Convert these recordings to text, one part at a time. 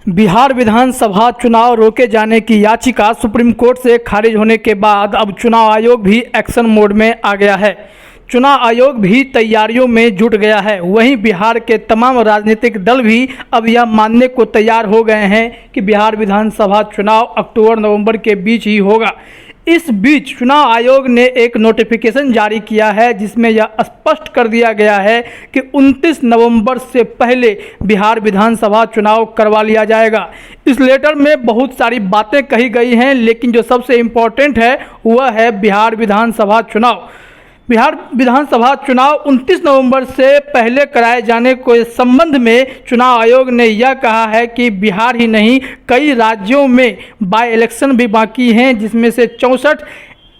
बिहार विधानसभा चुनाव रोके जाने की याचिका सुप्रीम कोर्ट से खारिज होने के बाद अब चुनाव आयोग भी एक्शन मोड में आ गया है। चुनाव आयोग भी तैयारियों में जुट गया है। वहीं बिहार के तमाम राजनीतिक दल भी अब यह मानने को तैयार हो गए हैं कि बिहार विधानसभा चुनाव अक्टूबर-नवंबर के बीच ही होगा। इस बीच चुनाव आयोग ने एक नोटिफिकेशन जारी किया है जिसमें यह स्पष्ट कर दिया गया है कि 29 नवंबर से पहले बिहार विधानसभा चुनाव करवा लिया जाएगा। इस लेटर में बहुत सारी बातें कही गई हैं, लेकिन जो सबसे इम्पोर्टेंट है वह है बिहार विधानसभा चुनाव। बिहार विधानसभा चुनाव 29 नवंबर से पहले कराए जाने के संबंध में चुनाव आयोग ने यह कहा है कि बिहार ही नहीं कई राज्यों में बाय इलेक्शन भी बाकी हैं, जिसमें से 64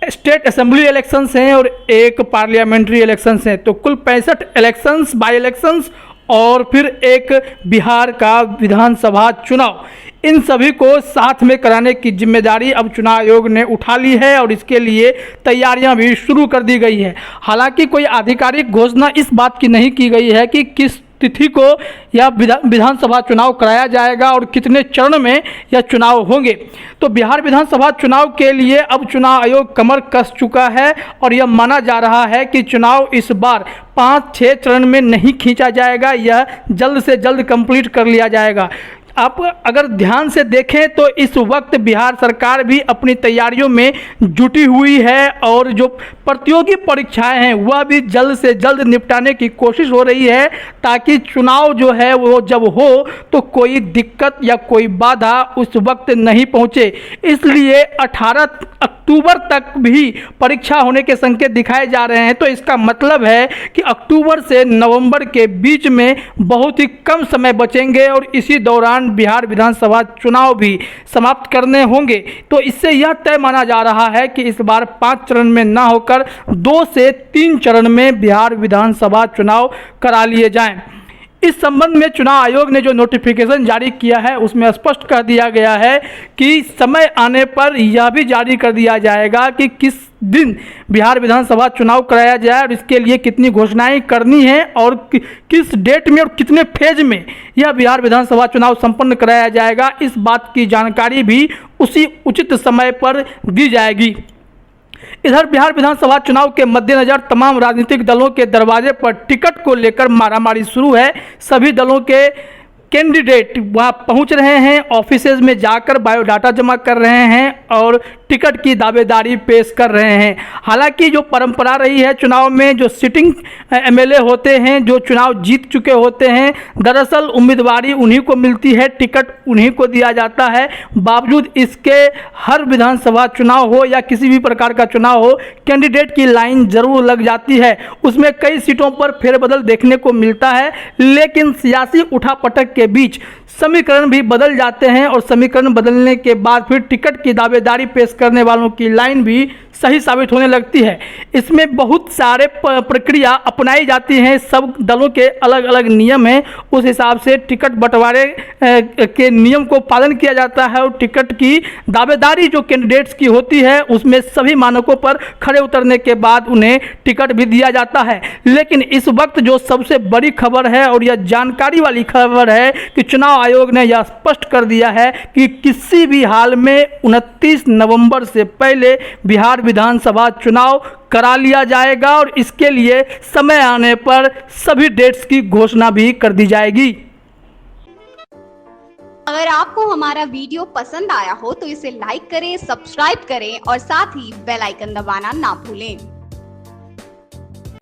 स्टेट असेंबली इलेक्शंस हैं और एक पार्लियामेंट्री इलेक्शंस हैं। तो कुल 65 इलेक्शंस बाय इलेक्शंस और फिर एक बिहार का विधानसभा चुनाव, इन सभी को साथ में कराने की जिम्मेदारी अब चुनाव आयोग ने उठा ली है और इसके लिए तैयारियां भी शुरू कर दी गई है। हालांकि कोई आधिकारिक घोषणा इस बात की नहीं की गई है कि किस तिथि को यह विधानसभा चुनाव कराया जाएगा और कितने चरण में यह चुनाव होंगे। तो बिहार विधानसभा चुनाव के लिए अब चुनाव आयोग कमर कस चुका है और यह माना जा रहा है कि चुनाव इस बार 5-6 चरण में नहीं खींचा जाएगा, यह जल्द से जल्द कंप्लीट कर लिया जाएगा। आप अगर ध्यान से देखें तो इस वक्त बिहार सरकार भी अपनी तैयारियों में जुटी हुई है और जो प्रतियोगी परीक्षाएं हैं वह भी जल्द से जल्द निपटाने की कोशिश हो रही है, ताकि चुनाव जो है वो जब हो तो कोई दिक्कत या कोई बाधा उस वक्त नहीं पहुंचे। इसलिए 18 अक्टूबर तक भी परीक्षा होने के संकेत दिखाए जा रहे हैं। तो इसका मतलब है कि अक्टूबर से नवंबर के बीच में बहुत ही कम समय बचेंगे और इसी दौरान बिहार विधानसभा चुनाव भी समाप्त करने होंगे। तो इससे यह तय माना जा रहा है कि इस बार 5 चरण में ना होकर 2 से 3 चरण में बिहार विधानसभा चुनाव करा लिए जाएं। इस संबंध में चुनाव आयोग ने जो नोटिफिकेशन जारी किया है उसमें स्पष्ट कर दिया गया है कि समय आने पर यह भी जारी कर दिया जाएगा कि किस दिन बिहार विधानसभा चुनाव कराया जाए और इसके लिए कितनी घोषणाएं करनी है और किस डेट में और कितने फेज में यह बिहार विधानसभा चुनाव संपन्न कराया जाएगा। इस बात की जानकारी भी उसी उचित समय पर दी जाएगी। इधर बिहार विधानसभा चुनाव के मद्देनजर तमाम राजनीतिक दलों के दरवाजे पर टिकट को लेकर मारामारी शुरू है। सभी दलों के कैंडिडेट वहां पहुंच रहे हैं, ऑफिसेज में जाकर बायोडाटा जमा कर रहे हैं और टिकट की दावेदारी पेश कर रहे हैं। हालांकि जो परंपरा रही है चुनाव में, जो सिटिंग एमएलए होते हैं, जो चुनाव जीत चुके होते हैं, दरअसल उम्मीदवारी उन्हीं को मिलती है, टिकट उन्हीं को दिया जाता है। बावजूद इसके हर विधानसभा चुनाव हो या किसी भी प्रकार का चुनाव हो, कैंडिडेट की लाइन जरूर लग जाती है। उसमें कई सीटों पर फेरबदल देखने को मिलता है, लेकिन सियासी उठापटक के बीच समीकरण भी बदल जाते हैं और समीकरण बदलने के बाद फिर टिकट की दावेदारी पेश करने वालों की लाइन भी सही साबित होने लगती है। इसमें बहुत सारे प्रक्रिया अपनाई जाती हैं, सब दलों के अलग अलग नियम हैं, उस हिसाब से टिकट बंटवारे के नियम को पालन किया जाता है और टिकट की दावेदारी जो कैंडिडेट्स की होती है उसमें सभी मानकों पर खड़े उतरने के बाद उन्हें टिकट भी दिया जाता है। लेकिन इस वक्त जो सबसे बड़ी खबर है और यह जानकारी वाली खबर है कि चुनाव आयोग ने यह स्पष्ट कर दिया है कि किसी भी हाल में 29 नवंबर से पहले बिहार विधानसभा चुनाव करा लिया जाएगा और इसके लिए समय आने पर सभी डेट्स की घोषणा भी कर दी जाएगी। अगर आपको हमारा वीडियो पसंद आया हो तो इसे लाइक करें, सब्सक्राइब करें और साथ ही बेल आइकन दबाना ना भूलें।